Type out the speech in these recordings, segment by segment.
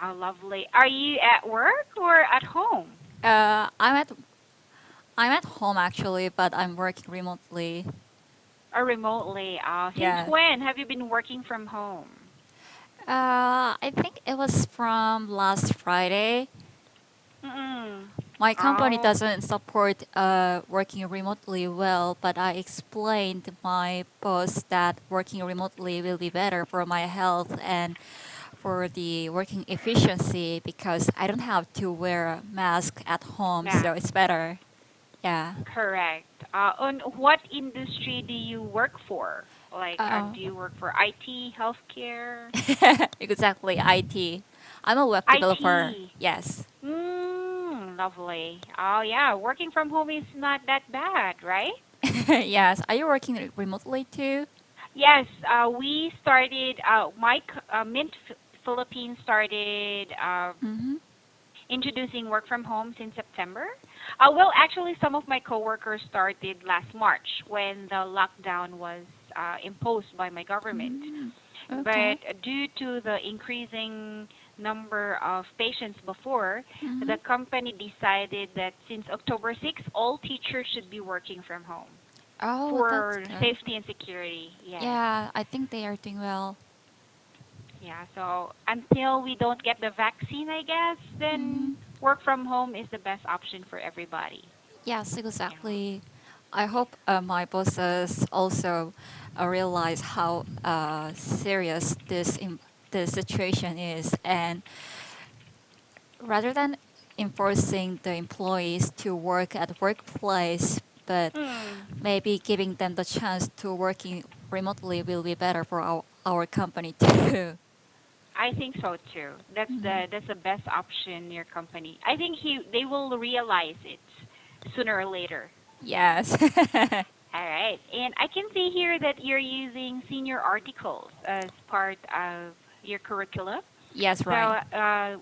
Oh, lovely. Are you at work or at home? Uh, I'm at I'm at home actually, but I'm working remotely. Or remotely? Since Yeah. when have you been working from home? I think it was from last Friday. Mm. My company Oh, doesn't support working remotely well, but I explained to my boss that working remotely will be better for my health and for the working efficiency because I don't have to wear a mask at home, so math. it's better. Yeah. Correct. On what industry do you work for? Like, Uh, do you work for IT, healthcare? exactly, IT. I'm a web developer. IT. Yes. Lovely. Oh, yeah. Working from home is not that bad, right? Yes. Are you working remotely too? Yes, we started, Mint Philippines started Mm-hmm. introducing work from home since September. Well, actually, some of my coworkers started last March when the lockdown was imposed by my government. Mm, But okay. due to the increasing number of patients before, Mm-hmm. the company decided that since October 6th, all teachers should be working from home Oh, that's for good. safety and security. Yes. Yeah, I think they are doing well. Yeah, so until we don't get the vaccine, I guess, then Mm-hmm. work from home is the best option for everybody. Yes, Yeah. exactly. I hope my bosses also realize how serious this situation is, and rather than enforcing the employees to work at workplace, but Hmm. maybe giving them the chance to working remotely will be better for our company too. I think so too. Mhm. That's the best option your company. I think they will realize it sooner or later. Yes. All right. And I can see here that you're using senior articles as part of your curriculum. Yes, So, right.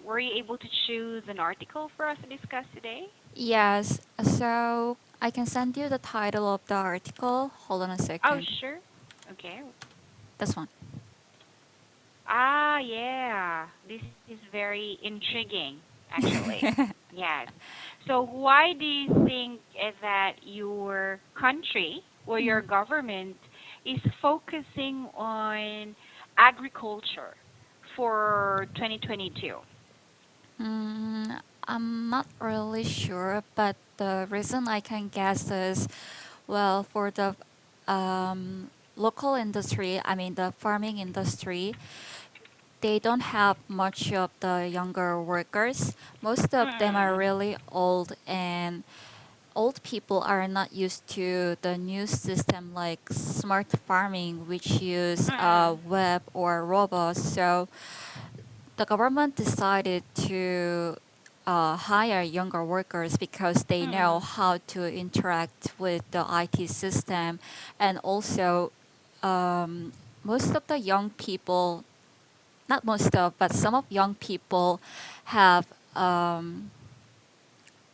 were you able to choose an article for us to discuss today? Yes. So I can send you the title of the article. Hold on a Oh, second. sure. Okay. This one. Ah, yeah. This is very intriguing, actually. Yes. So, why do you think that your country or your Mm. government is focusing on agriculture for 2022? I'm not really sure, but the reason I can guess is, well, for the local industry, I mean the farming industry, they don't have much of the younger workers. Most of them are Mm. really old, and old people are not used to the new system like smart farming, which use Mm. web or robots. So the government decided to hire younger workers because they know Mm. how to interact with the IT system, and also most of the young people, not most of, but some of young people have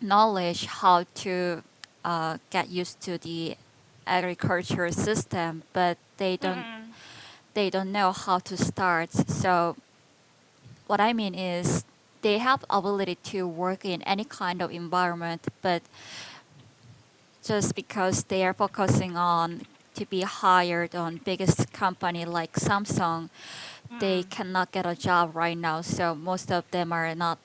knowledge how to get used to the agriculture system, but Mm. they don't know how to start. So what I mean is they have ability to work in any kind of environment, but just because they are focusing on to be hired on biggest company like Samsung, they Mm. cannot get a job right now. So most of them are not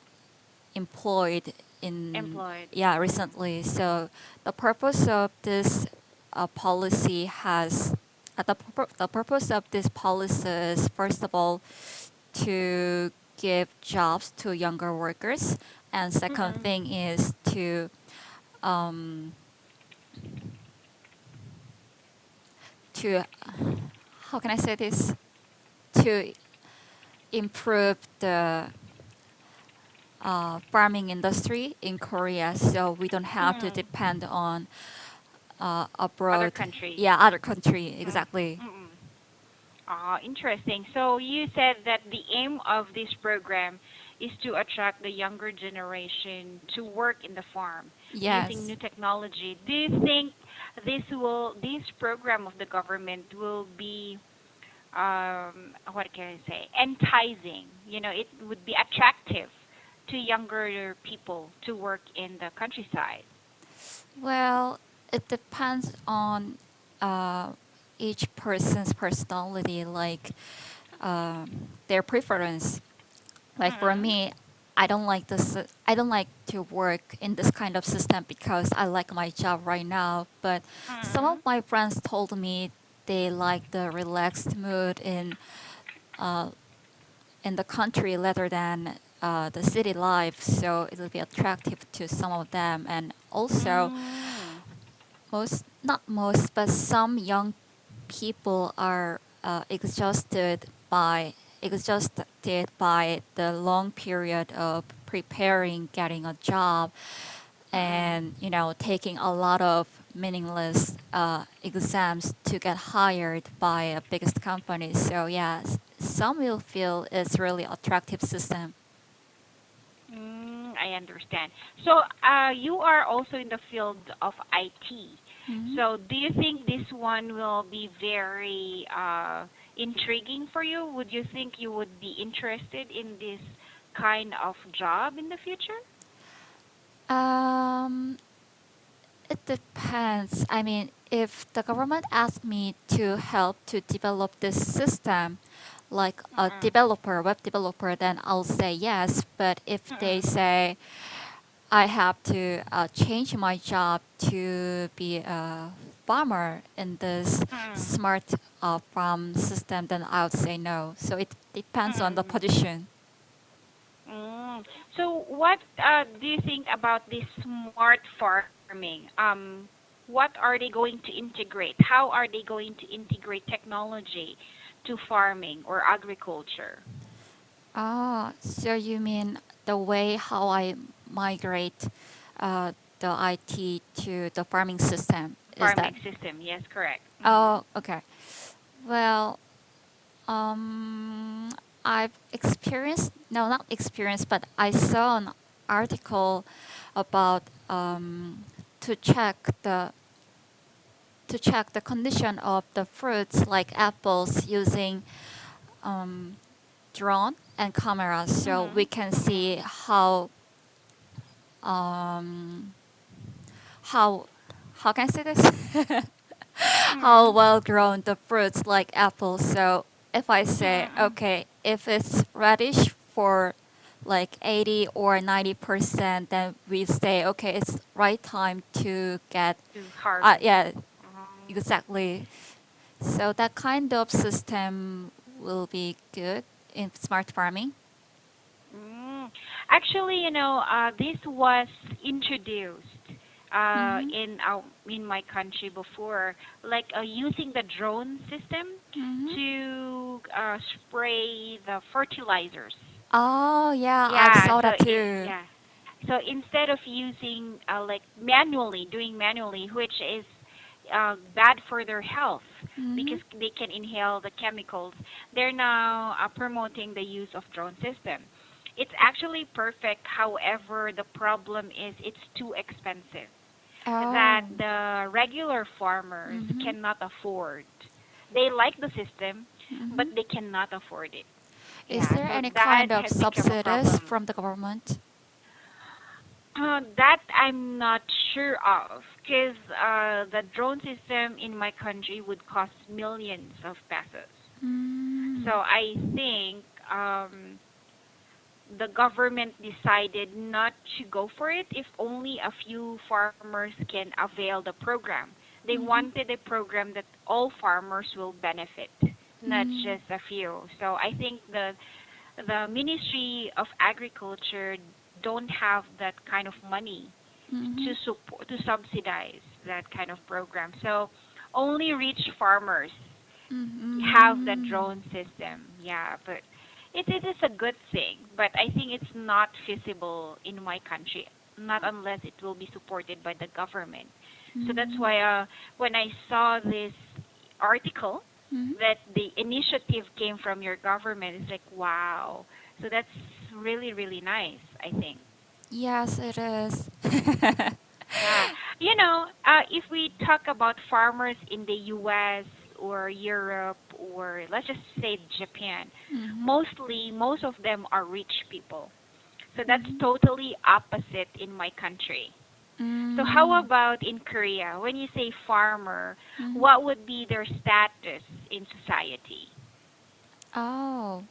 employed in Employed. yeah Mm. recently. So the purpose of this policy has the purpose of this policy is first of all to give jobs to younger workers, and second Mm. thing is to um, to how can I say this, to improve the farming industry in Korea, so we don't have to Mm. depend on Other abroad. countries. Yeah, other country Mm. exactly. Mm. Interesting. So you said that the aim of this program is to attract the younger generation to work in the farm using Yes. new technology. Do you think this program of the government will be what can I say, enticing. It would be attractive to younger people to work in the countryside. Well, it depends on uh, each person's personality, like their preference. Like for Mm-hmm. me, I don't like this. I don't like to work in this kind of system because I like my job right now. But some of Mm-hmm. my friends told me they like the relaxed mood uh, in the country rather than the city life. So it will be attractive to some of them, and also Mm. not most, but some young people are exhausted by the long period of preparing, getting a job, Mm-mm. and taking a lot of meaningless exams to get hired by a biggest company. So yes, some will feel it's really attractive system. I understand. So, you are also in the field of IT. Hmm. So, do you think this one will be very intriguing for you? Would you think you would be interested in this kind of job in the future? Um, it depends. I mean, if the government asks me to help to develop this system, like a Mm-mm. developer, web developer, then I'll say yes. But if they Mm-mm. say I have to change my job to be a farmer in this Mm-mm. smart farm system, then I would say no. So it depends on the Mm-mm. position. Mm. So, what do you think about this smart farming? What are they going to integrate? How are they going to integrate technology to farming or agriculture? Ah, so you mean the way how I migrate uh, the IT to the farming system? Is that? Farming system, yes, correct. Mm-hmm. Oh, okay. Well, I've experienced, no, not experienced, but I saw an article about to check the to check the condition of the fruits like apples using um, drone and cameras, so Mm-hmm. we can see Mm-hmm. um, how how can I say this? How Mm-hmm. well grown the fruits like apples. So if I say Mm-hmm. okay, if it's reddish for like 80 or 90%, then we say okay, it's right time to get To harvest. yeah, Mm-hmm. exactly. So that kind of system will be good in smart farming. Mm. Actually, this was introduced Mm-hmm. in my country before, like using the drone system Mm-hmm. to spray the fertilizers. Oh yeah, I Yeah, saw so that too. yeah. So instead of using like manually, doing manually, which is bad for their health Mm-hmm. because they can inhale the chemicals, they're now promoting the use of drone system. It's actually perfect. However, the problem is it's too expensive that Oh. the regular farmers Mm-hmm. cannot afford. They like the system, but Mm-hmm. they cannot afford it. Is Yeah, there so any that kind of has become a subsidies problem. from the government? That I'm not sure of, because the drone system in my country would cost millions of pesos. So Mm. I think the government decided not to go for it if only a few farmers can avail the program. They Mm-hmm. wanted a program that all farmers will benefit, not Mm. just a few. So I think the Ministry of Agriculture don't have that kind of money Mm-hmm. to support to subsidize that kind of program. So only rich farmers have the Mm-hmm. drone system. Yeah, but it is a good thing, but I think it's not feasible in my country, not unless it will be supported by the government. So that's Mm-hmm. why when I saw this article Mm-hmm. that the initiative came from your government, it's like wow. So that's really really nice, I think. Yes, it is. Yeah. If we talk about farmers in the US or Europe or let's just say Japan, Mm-hmm. mostly most of them are rich people. So that's Mm-hmm. totally opposite in my country. So how Mm. about in Korea? When you say farmer, Mm-hmm. what would be their status in society? Oh,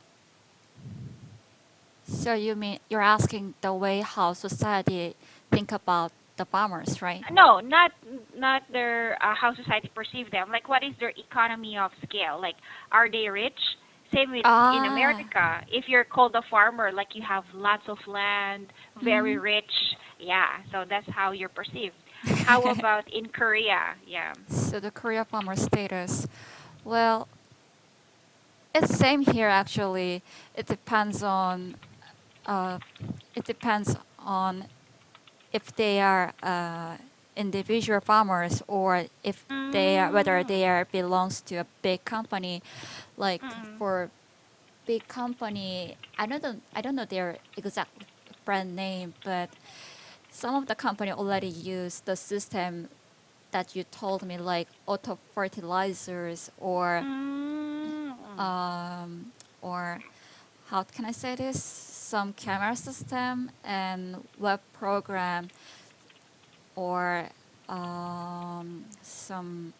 so you mean you're asking the way how society think about the farmers, right? No, not their how society perceive them. Like what is their economy of scale? Like are they rich? Same with in Ah. America. If you're called a farmer, like you have lots of land, very Mm-hmm. rich. Yeah, so that's how you're perceived. How about in Korea? Yeah. So the Korea farmer status. Well, it's same here actually. It depends on uh, it depends on if they are individual farmers or if they are whether Mm. they are belongs to a big company. Like Mm. for big company, I don't know their exact brand name, but some of the company already use the system that you told me, like auto fertilizers Mm. um, or how can I say this? Some camera system and web program or some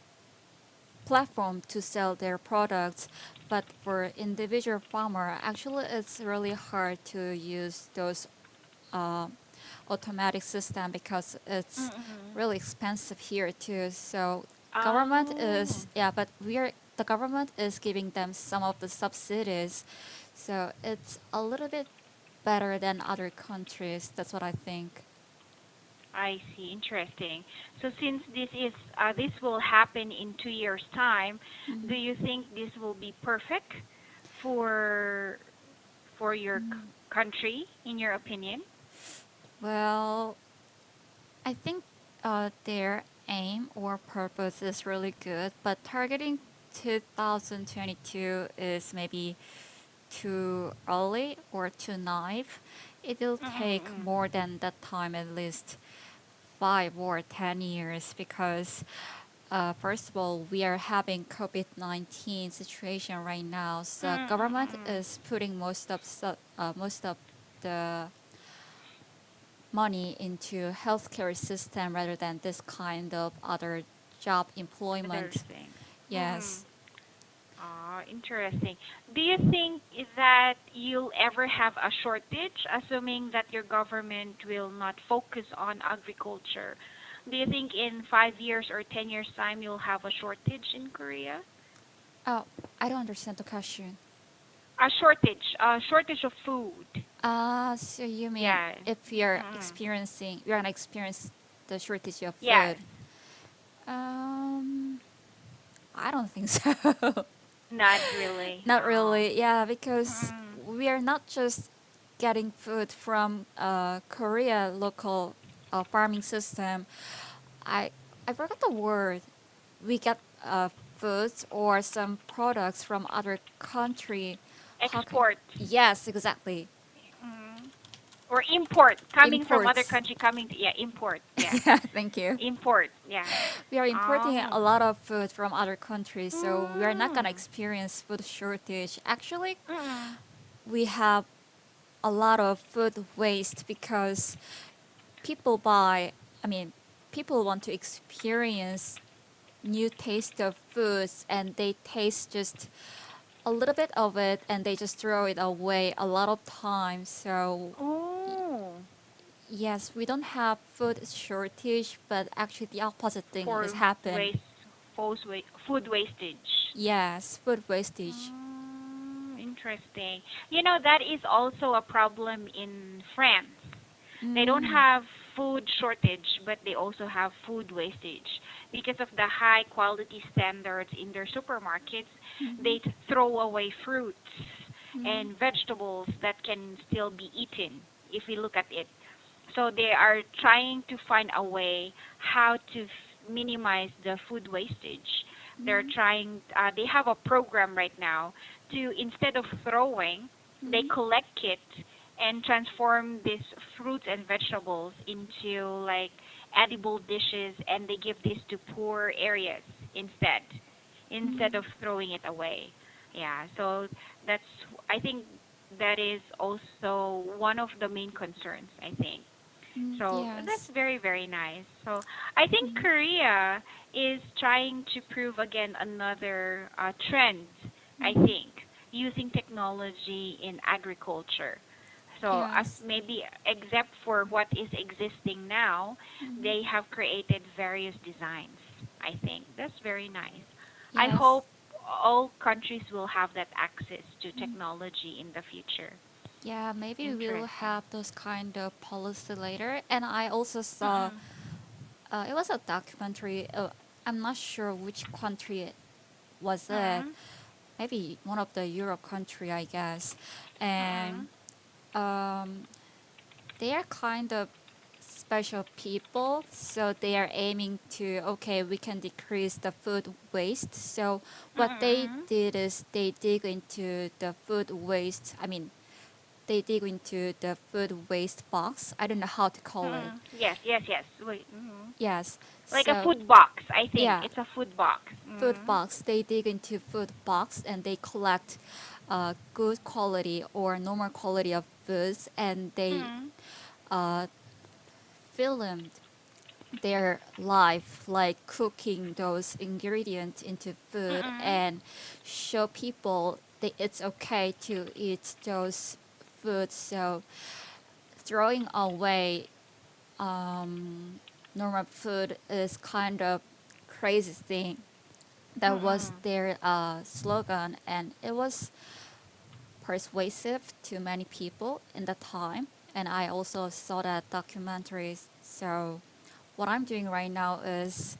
platform to sell their products. But for individual farmer, actually, it's really hard to use those uh, automatic system because it's Mm. really expensive here too. So government Oh. is yeah, but the government is giving them some of the subsidies, so it's a little bit better than other countries. That's what I think. I see. Interesting. So since this will happen in 2 years' time, do Mhm. you think this will be perfect for your country, in your opinion? Well, I think their aim or purpose is really good, but targeting 2022 is maybe too early or too naive. It will take Mm-mm. more than that time, at least 5 or 10 years, because first of all, we are having COVID-19 situation right now, so government Mm-mm. is putting most of the money into healthcare system rather than this kind of other job Other employment. things. Mm-mm. Yes. Ah, interesting. Do you think that you'll ever have a shortage, assuming that your government will not focus on agriculture? Do you think in 5 years or 10 years time you'll have a shortage in Korea? Oh, I don't understand the question. A shortage of food. So you mean Yeah. if Mm. you're gonna experience the shortage of Yes. food? Um, I don't think so. Not really. Not Oh. really, yeah, because Mm. we are not just getting food from Korea local farming system. I I forgot the word. We get foods or some products from other country. How can? Export. Yes, exactly. Mm. Or import. Coming from other Imports. country, coming to, yeah, import. Yeah. Yeah, thank you. Import. Yeah. We are importing Oh. a lot of food from other countries, so we are not gonna Mm. experience food shortage. Actually, Mm. we have a lot of food waste because people buy, I mean, people want to experience new taste of foods and they taste just a little bit of it and they just throw it away a lot of times. So, y- Oh. yes, we don't have food shortage, but actually the opposite thing is For happen. waste, food wastage. Yes, food wastage. Interesting. You know, that is also a problem in France. They don't Mm, have food shortage, but they also have food wastage. Because of the high quality standards in their supermarkets, mm-hmm, they throw away fruits mm, and vegetables that can still be eaten if we look at it. So they are trying to find a way how to minimize the food wastage. They're mm, trying, they have a program right now to, instead of throwing, they mm, collect it and transform these fruits and vegetables into like edible dishes, and they give this to poor areas instead mm. of throwing it away. Yeah, so that's, I think that is also one of the main concerns, I think. So that's Yes. very, very nice. So I think Mhm. Korea is trying to prove again another trend, I Mhm. think, using technology in agriculture. So as Yes. maybe except for what is existing now, Mhm. they have created various designs. I think that's very nice. I Yes. hope all countries will have that access to Mhm. technology in the future. Yeah, maybe we'll Interesting. have those kind of policy later. And I also saw Mm-mm. it was a documentary. I'm not sure which country it was it. Mm-mm. Maybe one of the Europe country, I guess. And Mm-mm. um, they are kind of special people, so they are aiming to, okay, we can decrease the food waste. So what they Mm-mm. did is they dig into the food waste. I mean, they dig into the food waste box. I don't know how to call it. Mm-mm. Yes, yes, yes. Wait. Mm-hmm. Yes. Like a So food box, I think. yeah, It's a food box. food Mm-hmm. box. They dig into food box and they collect good quality or normal quality of foods, and they Mm-mm. uh, filmed their life, like cooking those ingredients into food, Mm-mm. and show people that it's okay to eat those foods. So throwing away um, normal food is kind of crazy thing. That was Mm-mm. their slogan, and it was persuasive to many people in the time. And I also saw that documentaries. So what I'm doing right now is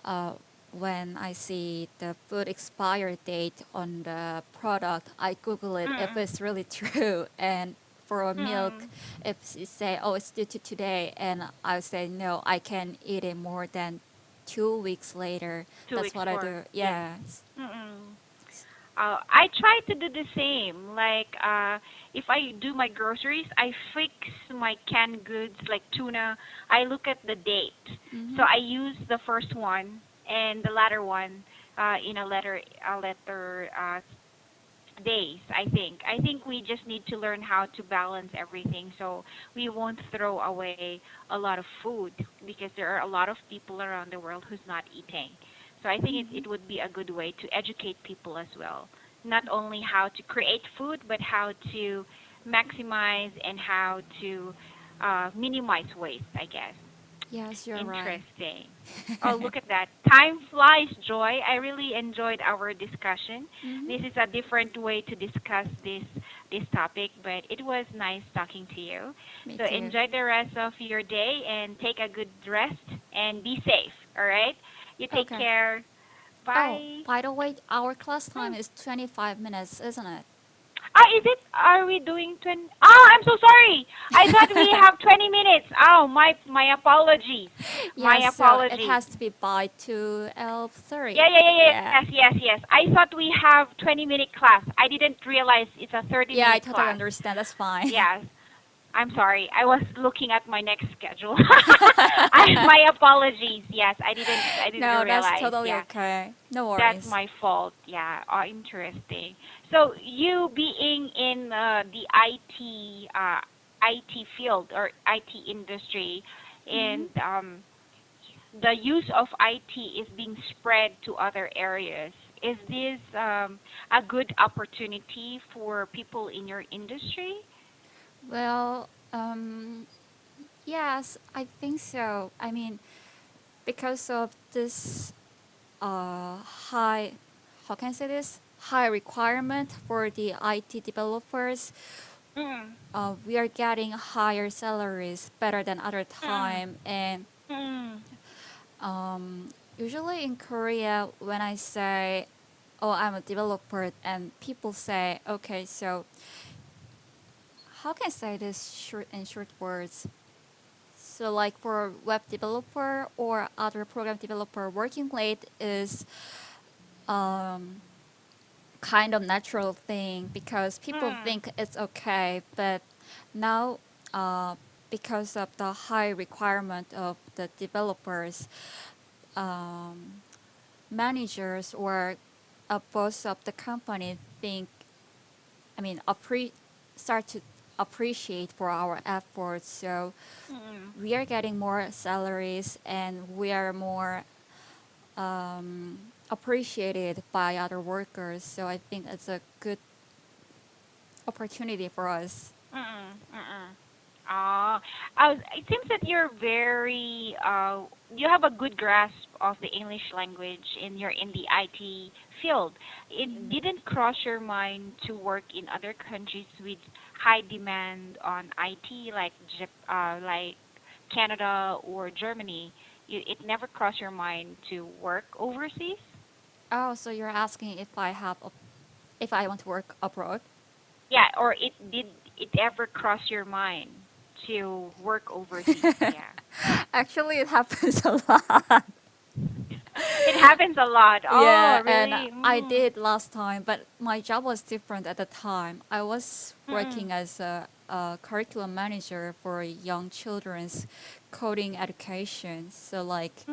uh, when I see the food expire date on the product, I Google it if Mm-mm. it's really true. And for a milk, Mm-mm. if you say, oh, it's due to today, and I say, no, I can eat it more than 2 weeks later. Two That's weeks what I for, do. yes. Yes. Mm-mm. I try to do the same. Like, if I do my groceries, I fix my canned goods like tuna. I look at the date. So Mm-hmm. I use the first one and the latter one in a letter days, I think. I think we just need to learn how to balance everything so we won't throw away a lot of food because there are a lot of people around the world who's not eating. So I think Mm-hmm. it would be a good way to educate people as well. Not only how to create food, but how to maximize and how to minimize waste, I guess. Yes, you're right. Interesting. Oh, look at that. Time flies, Joy. I really enjoyed our discussion. Mm-hmm. This is a different way to discuss this topic, but it was nice talking to you. Me So too. enjoy the rest of your day and take a good rest and be safe, all right? You take Okay. care. Oh, Bye. by the way, our class Hmm. time is 25 minutes, isn't it? Is it? Are we doing 20? I'm so sorry. I thought we have 20 minutes. Oh, my apologies. Yes, My so it apologies. has to be by 12:30. Yeah, yeah, yeah, yeah. Yeah. Yes, yes, yes. I thought we have 20-minute class. I didn't realize it's a Yeah, I 30-minute totally class. understand. That's fine. Yes. I'm sorry. I was looking at my next schedule. My apologies. Yes, I didn't No, that's realize. totally Yeah. okay. No That's worries. my fault. Yeah. Interesting. So you being in the IT field or IT industry, Hmm. and the use of IT is being spread to other areas. Is this a good opportunity for people in your industry? Well, yes, I think so. I mean, because of this high, how can I say this? High requirement for the IT developers, Mm, we are getting higher salaries better than other mm, time. And mm, usually in Korea, when I say, oh, I'm a developer, and people say, okay, so how can I say this short in short words? So like for web developer or other program developer, working late is um, kind of natural thing because people mm, think it's okay, but now uh, because of the high requirement of the developers, um, managers or boss of the company think, I mean, start to appreciate for our efforts. So Mm-mm. we are getting more salaries and we are more appreciated by other workers. So I think it's a good opportunity for us. Mm-mm. Mm-mm. It seems that you're very, you have a good grasp of the English language and you're in the IT field. It didn't cross your mind to work in other countries with high demand on IT, like like Canada or Germany. It never crossed your mind to work overseas? Oh, so you're asking if I want to work abroad? Yeah, or did it ever cross your mind to work overseas? Yeah. Actually, it happens a lot. It happens a lot. Yeah, Oh, and really? I Mm. did last time, but my job was different at the time. I was Mm-mm. working as a curriculum manager for young children's coding education. So, like,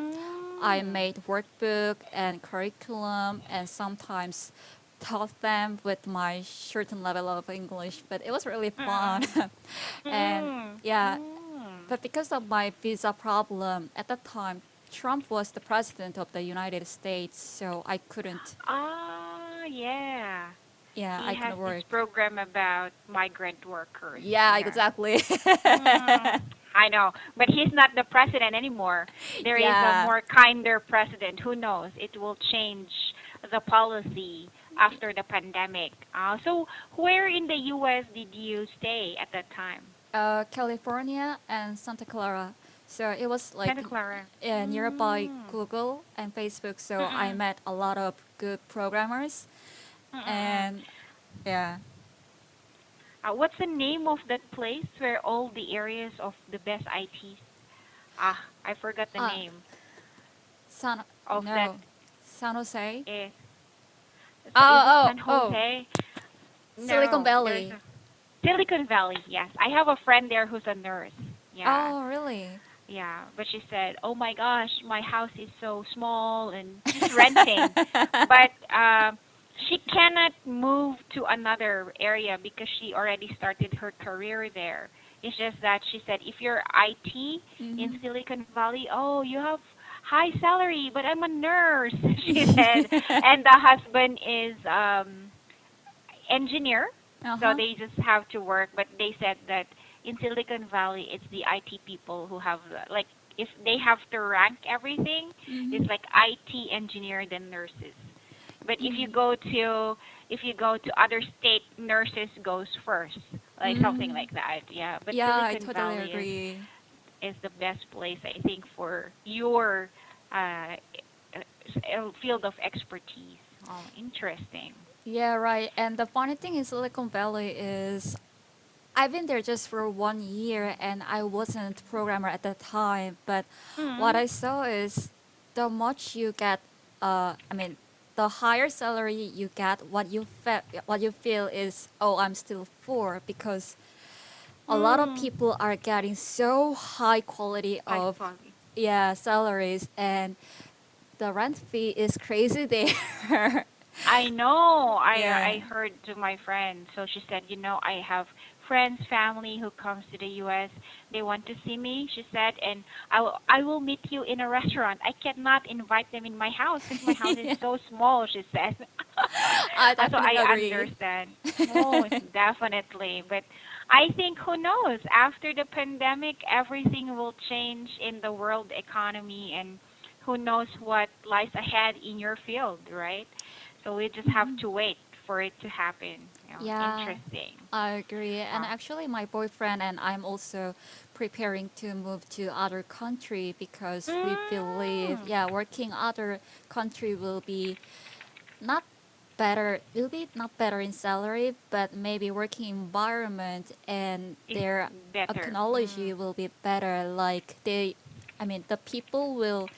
I Mm. made workbook and curriculum and sometimes taught them with my certain level of English, but it was really fun. Mm-mm. And Mm. yeah, Mm. but because of my visa problem at that time, Trump was the president of the United States, so I couldn't. Ah, yeah. Yeah, He I has couldn't this work. program about migrant workers. Yeah, Yeah. exactly. Mm, I know, but he's not the president anymore. There is a Yeah. more kinder president. Who knows? It will change the policy after the pandemic. So, where in the U.S. did you stay at that time? California and Santa Clara. So it was like Santa Clara. nearby Mm. Google and Facebook. So I Mm-mm. met a lot of good programmers. Mm-mm. And yeah, What's the name of that place where all the areas of the best ITs? I forgot the uh, name San, of that. no, San Jose. Is, is it Oh, San oh, oh, Jose? Silicon No, there's Valley. a Silicon Valley. Yes, I have a friend there who's a nurse. Yeah, Oh, really? yeah. But she said, "Oh my gosh, my house is so small," and she's renting. But she cannot move to another area because she already started her career there. It's just that she said, if you're IT in Mm-hmm. Silicon Valley, oh, you have high salary, but I'm a nurse, she said. And the husband is engineer, so Uh-huh. they just have to work. But they said that in Silicon Valley, it's the IT people who have like if they have to rank everything, Mm-hmm. it's like IT engineer then nurses. But if you go to other state, nurses goes first, like something Mm. like that. Yeah. But Yeah, I Silicon totally Valley agree. is the best place I think for your field of expertise. Oh, interesting. Yeah, right. And the funny thing in Silicon Valley is I've been there just for 1 year and I wasn't programmer at the time, but what Mm. I saw is the much you get I mean the higher salary you get, what you feel is, oh, I'm still poor because a lot of Mm. people are getting so high quality High of quality. yeah salaries, and the rent fee is crazy there. I know. Yeah. I heard to my friend. So she said, I have friends, family who comes to the US. They want to see me, she said, and I will meet you in a restaurant. I cannot invite them in my house because my house is Yeah, so small, she said. I So definitely I agree. understand. Oh, definitely. But I think who knows? After the pandemic, everything will change in the world economy, and who knows what lies ahead in your field, right? So we just have to wait for it to happen. Yeah, Interesting. I agree. And Wow. actually, my boyfriend and I'm also preparing to move to other country because we believe, Mm, yeah, working other country not will be not better in salary, but maybe working environment and is their better. technology Mm, will be better. Like I mean, the people will.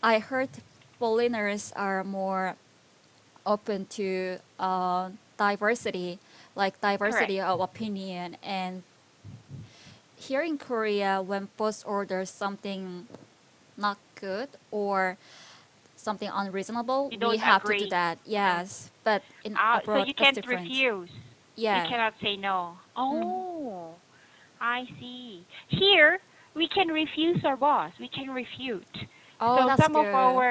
I heard foreigners are more open to diversity, like correct. diversity of opinion. And here in Korea, when boss orders something not good or something unreasonable, You we don't have to do agree. that. Mm. Yes, but in So abroad, you that's can't different. refuse. You Yeah. cannot say no. Mm. Oh, I see. Here, we can refuse our boss. We can refute. Oh, So that's good.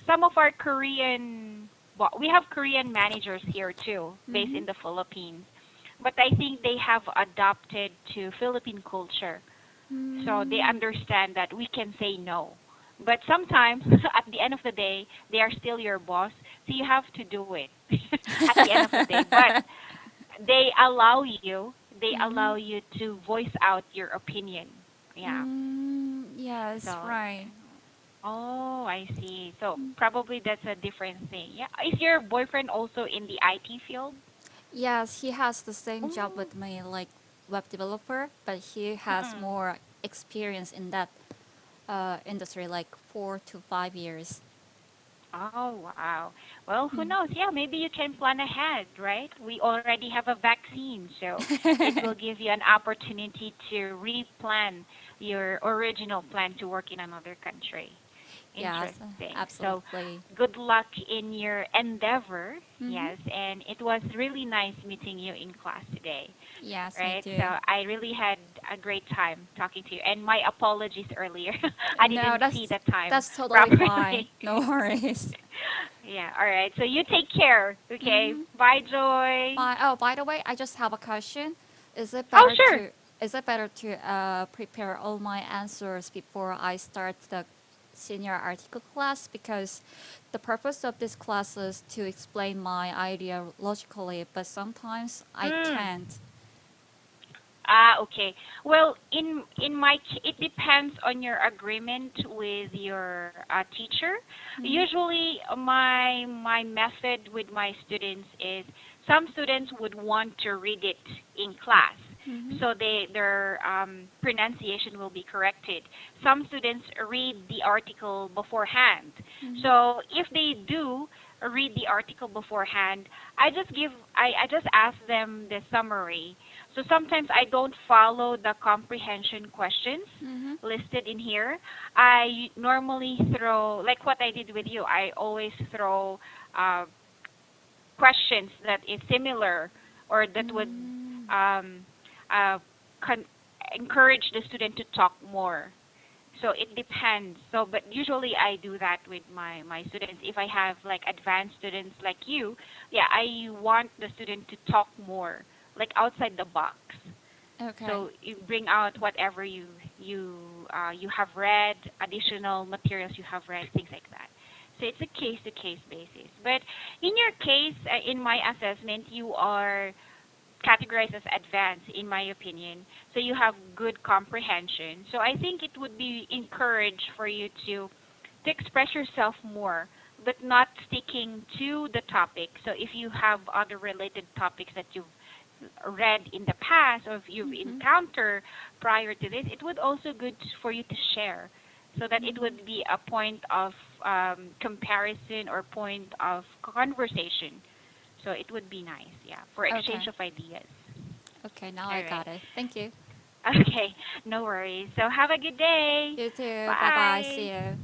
some of our Korean, well, we have Korean managers here too, based Mm-hmm. in the Philippines. But I think they have adopted to Philippine culture. So they Mm. understand that we can say no. But sometimes, at the end of the day, they are still your boss, so you have to do it at the end of the day. But they allow you, Mm-hmm. to voice out your opinion. Yeah. Mm, yes, So, right. oh, I see. So probably that's a different thing. Yeah. Is your boyfriend also in the IT field? Yes, he has the same job Oh. with me, like web developer, but he has Mm-mm. more experience in that industry, like 4 to 5 years. Oh, wow. Well, who Mm. knows? Yeah, maybe you can plan ahead, right? We already have a vaccine, so it will give you an opportunity to replan your original plan to work in another country. Yes, Interesting. So, absolutely. good luck in your endeavor. Mm-hmm. Yes, and it was really nice meeting you in class today, Yes, me right? So, too. I really had a great time talking to you. And my apologies earlier. I No, didn't see the time that's totally fine. properly. No worries. Yeah, all right. So, you take care, okay? Mm-hmm. Bye, Joy. By the way, I just have a question. Is it Oh, better sure. to prepare all my answers before I start the senior article class? Because the purpose of this class is to explain my idea logically, but sometimes I Mm. can't. Ah, okay. Well, it depends on your agreement with your teacher. Mm-hmm. Usually, my method with my students is some students would want to read it in class, Mm-hmm. so their pronunciation will be corrected. Some students read the article beforehand. Mm-hmm. So if they do read the article beforehand, I just ask them the summary. So sometimes I don't follow the comprehension questions Mm-hmm. listed in here. I normally throw, like what I did with you, I always throw uh, questions that is similar or that would Mm. um, uh, con- encourage the student to talk more. So it depends. So, but usually I do that with my students. If I have like advanced students like you, yeah, I want the student to talk more, like outside the box. Okay. So you bring out whatever you have read, additional materials you have read, things like that. So it's a case to case basis. But in your case, in my assessment, you are categorized as advanced, in my opinion. So you have good comprehension. So I think it would be encouraged for you to express yourself more, but not sticking to the topic. So if you have other related topics that you've read in the past or if you've Mm-hmm. encountered prior to this, it would also good for you to share so that it Mm-hmm. would be a point of comparison or point of conversation. So it would be nice, yeah, for exchange Okay. of ideas. Okay, now All I right. got it. Thank you. Okay, no worries. So have a good day. You too. Bye bye. Bye. See you.